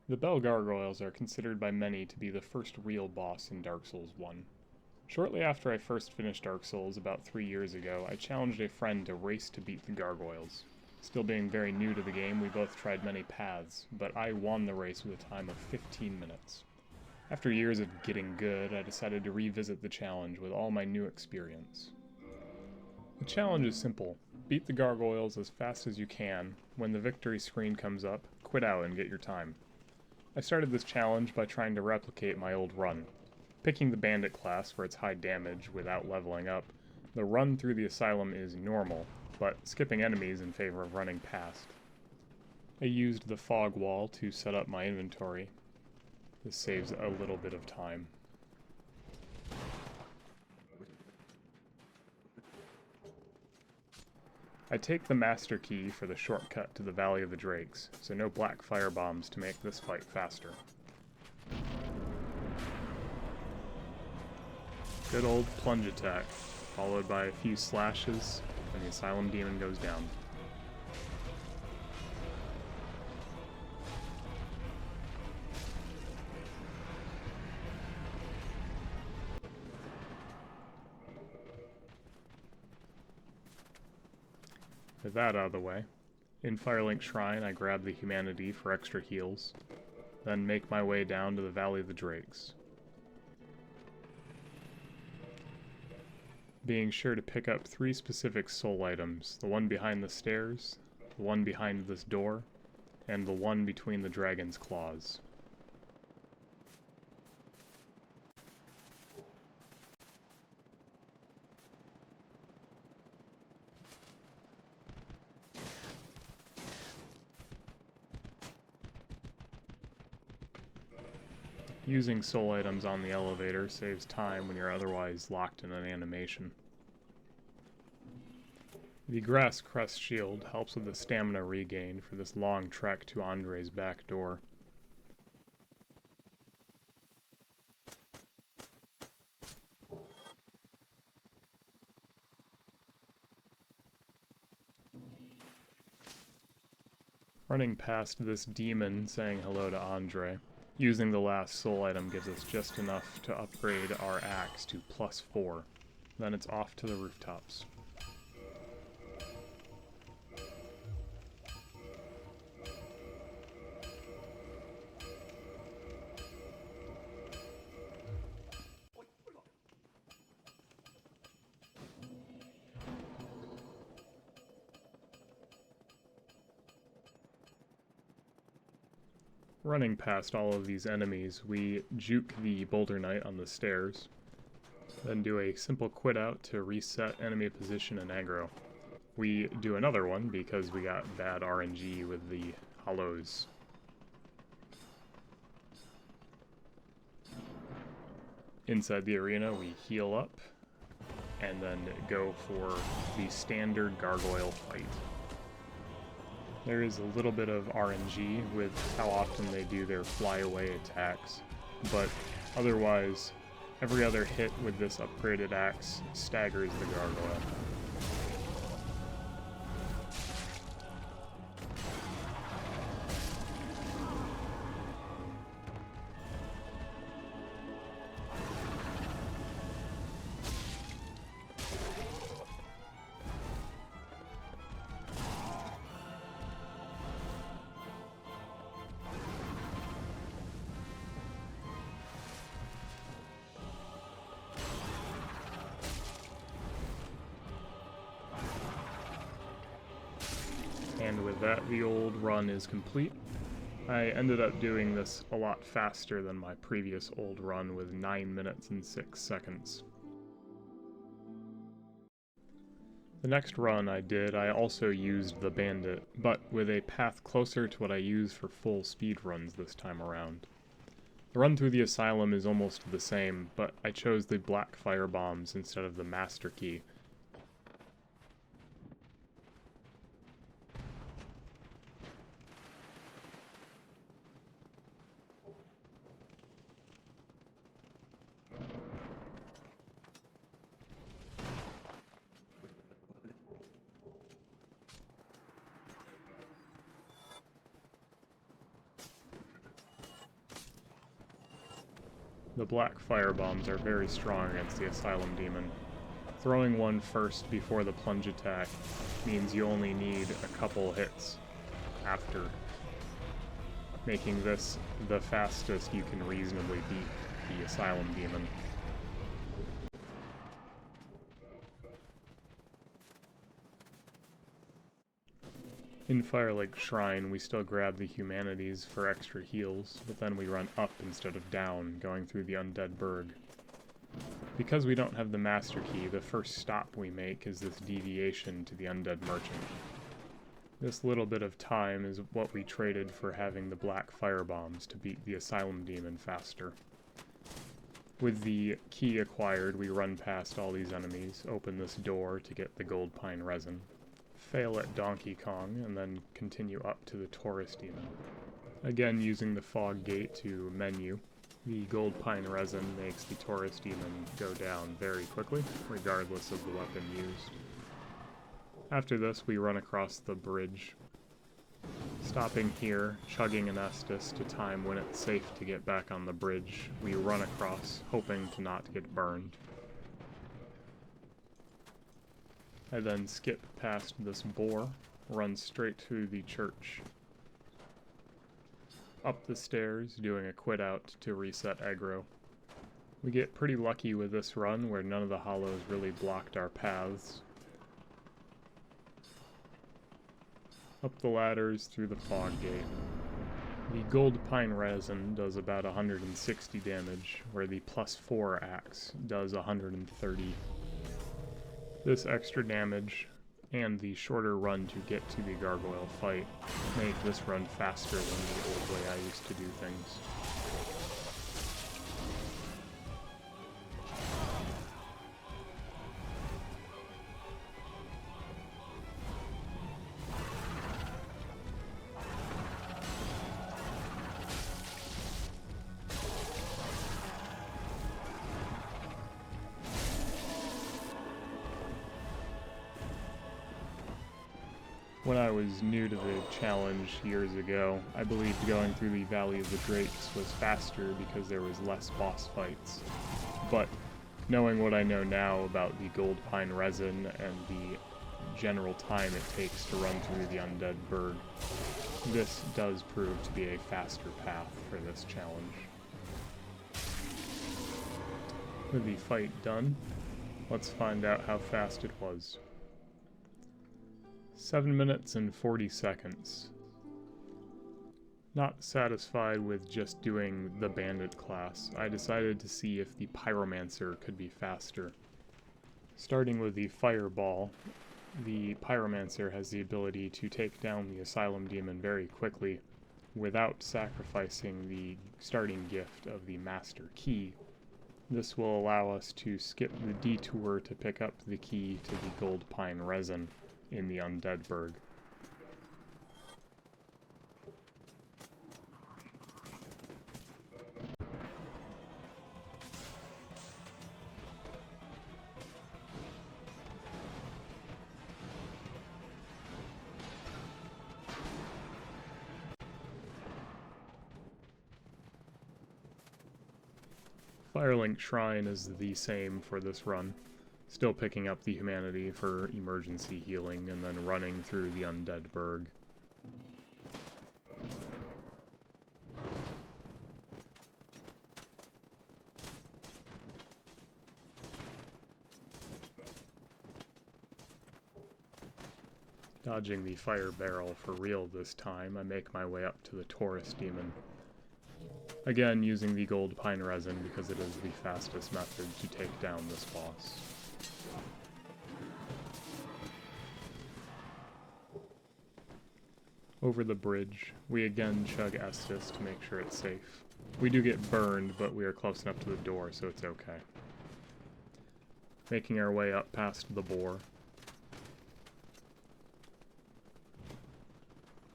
The Bell Gargoyles are considered by many to be the first real boss in Dark Souls 1. Shortly after I first finished Dark Souls, about 3 years ago, I challenged a friend to race to beat the Gargoyles. Still being very new to the game, we both tried many paths, but I won the race with a time of 15 minutes. After years of getting good, I decided to revisit the challenge with all my new experience. The challenge is simple. Beat the Gargoyles as fast as you can. When the victory screen comes up, quit out and get your time. I started this challenge by trying to replicate my old run. Picking the Bandit class for its high damage without leveling up, the run through the asylum is normal, but skipping enemies in favor of running past. I used the fog wall to set up my inventory. This saves a little bit of time. I take the Master Key for the shortcut to the Valley of the Drakes, so no black firebombs to make this fight faster. Good old plunge attack, followed by a few slashes, and the Asylum Demon goes down. With that out of the way, in Firelink Shrine I grab the Humanity for extra heals, then make my way down to the Valley of the Drakes. Being sure to pick up 3 specific soul items, the one behind the stairs, the one behind this door, and the one between the dragon's claws. Using soul items on the elevator saves time when you're otherwise locked in an animation. The Grass Crest Shield helps with the stamina regain for this long trek to Andre's back door. Running past this demon saying hello to Andre. Using the last soul item gives us just enough to upgrade our axe to +4. Then it's off to the rooftops. Running past all of these enemies, we juke the Boulder Knight on the stairs, then do a simple quit out to reset enemy position and aggro. We do another one because we got bad RNG with the hollows. Inside the arena, we heal up, and then go for the standard gargoyle fight. There is a little bit of RNG with how often they do their flyaway attacks, but otherwise, every other hit with this upgraded axe staggers the gargoyle. And with that, the old run is complete. I ended up doing this a lot faster than my previous old run with 9 minutes and 6 seconds. The next run I did, I also used the Bandit, but with a path closer to what I use for full speed runs this time around. The run through the asylum is almost the same, but I chose the black firebombs instead of the Master Key. The black fire bombs are very strong against the Asylum Demon. Throwing one first before the plunge attack means you only need a couple hits after, making this the fastest you can reasonably beat the Asylum Demon. In Firelake Shrine, we still grab the humanities for extra heals, but then we run up instead of down, going through the Undead Burg. Because we don't have the Master Key, the first stop we make is this deviation to the Undead Merchant. This little bit of time is what we traded for having the black firebombs to beat the Asylum Demon faster. With the key acquired, we run past all these enemies, open this door to get the gold pine resin, fail at Donkey Kong, and then continue up to the Taurus Demon. Again, using the fog gate to menu, the gold pine resin makes the Taurus Demon go down very quickly, regardless of the weapon used. After this, we run across the bridge, stopping here, chugging an Estus to time when it's safe to get back on the bridge. We run across, hoping to not get burned. I then skip past this boar, run straight to the church. Up the stairs, doing a quit out to reset aggro. We get pretty lucky with this run where none of the hollows really blocked our paths. Up the ladders through the fog gate. The gold pine resin does about 160 damage, where the +4 axe does 130. This extra damage and the shorter run to get to the gargoyle fight make this run faster than the old way I used to do things. When I was new to the challenge years ago, I believed going through the Valley of the Drakes was faster because there was less boss fights. But knowing what I know now about the gold pine resin and the general time it takes to run through the Undead Burg, this does prove to be a faster path for this challenge. With the fight done, let's find out how fast it was. 7 minutes and 40 seconds. Not satisfied with just doing the Bandit class, I decided to see if the Pyromancer could be faster. Starting with the Fireball, the Pyromancer has the ability to take down the Asylum Demon very quickly without sacrificing the starting gift of the Master Key. This will allow us to skip the detour to pick up the key to the gold pine resin in the Undead Burg. Firelake Shrine is the same for this run. Still picking up the humanity for emergency healing and then running through the Undead Burg. Dodging the fire barrel for real this time, I make my way up to the Taurus Demon. Again, using the gold pine resin because it is the fastest method to take down this boss. Over the bridge, we again chug Estus to make sure it's safe. We do get burned, but we are close enough to the door, so it's okay. Making our way up past the boar.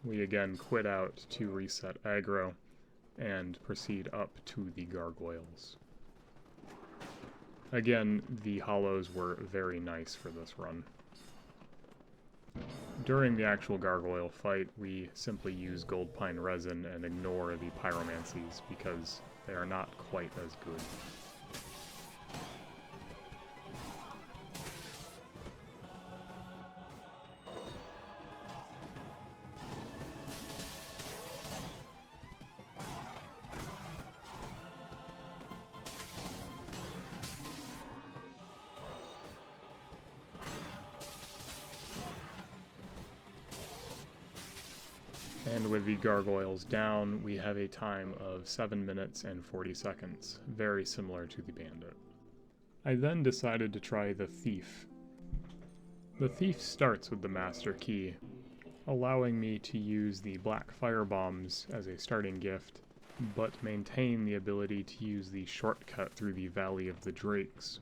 We again quit out to reset aggro, and proceed up to the gargoyles. Again, the hollows were very nice for this run. During the actual gargoyle fight, we simply use gold pine resin and ignore the pyromancies because they are not quite as good. And with the gargoyles down, we have a time of 7 minutes and 40 seconds, very similar to the bandit. I then decided to try the thief. The thief starts with the master key, allowing me to use the black fire bombs as a starting gift, but maintain the ability to use the shortcut through the Valley of the Drakes.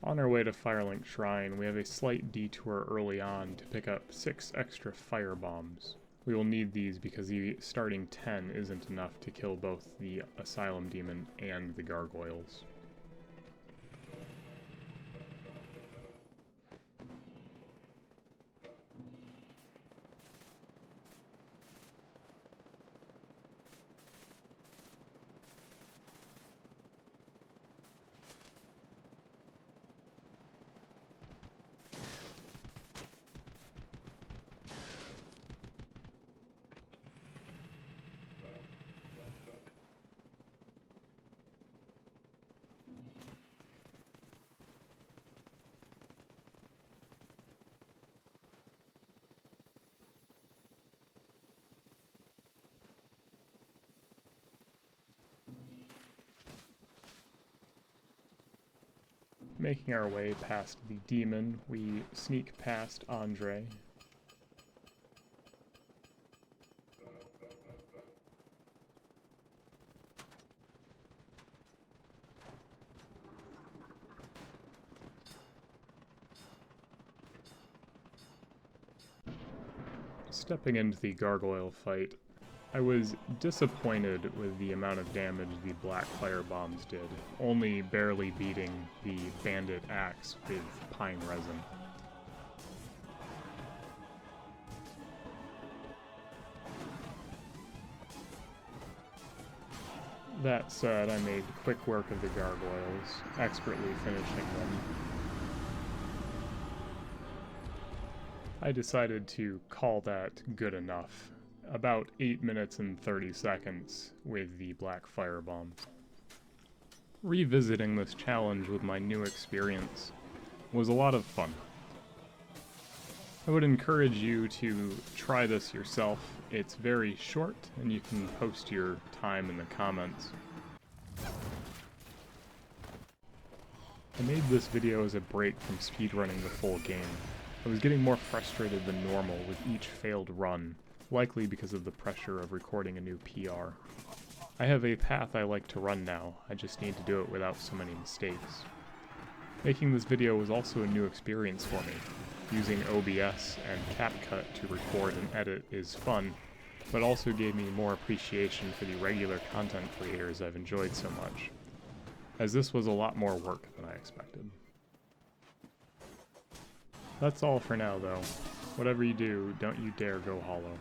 On our way to Firelink Shrine, we have a slight detour early on to pick up 6 extra fire bombs. We will need these because the starting 10 isn't enough to kill both the Asylum Demon and the Gargoyles. Making our way past the demon, we sneak past Andre. Stepping into the gargoyle fight, I was disappointed with the amount of damage the black fire bombs did, only barely beating the bandit axe with pine resin. That said, I made quick work of the gargoyles, expertly finishing them. I decided to call that good enough. About 8 minutes and 30 seconds with the black fire bombs. Revisiting this challenge with my new experience was a lot of fun. I would encourage you to try this yourself. It's very short, and you can post your time in the comments. I made this video as a break from speedrunning the full game. I was getting more frustrated than normal with each failed run, likely because of the pressure of recording a new PR. I have a path I like to run now, I just need to do it without so many mistakes. Making this video was also a new experience for me. Using OBS and CapCut to record and edit is fun, but also gave me more appreciation for the regular content creators I've enjoyed so much, as this was a lot more work than I expected. That's all for now though. Whatever you do, don't you dare go hollow.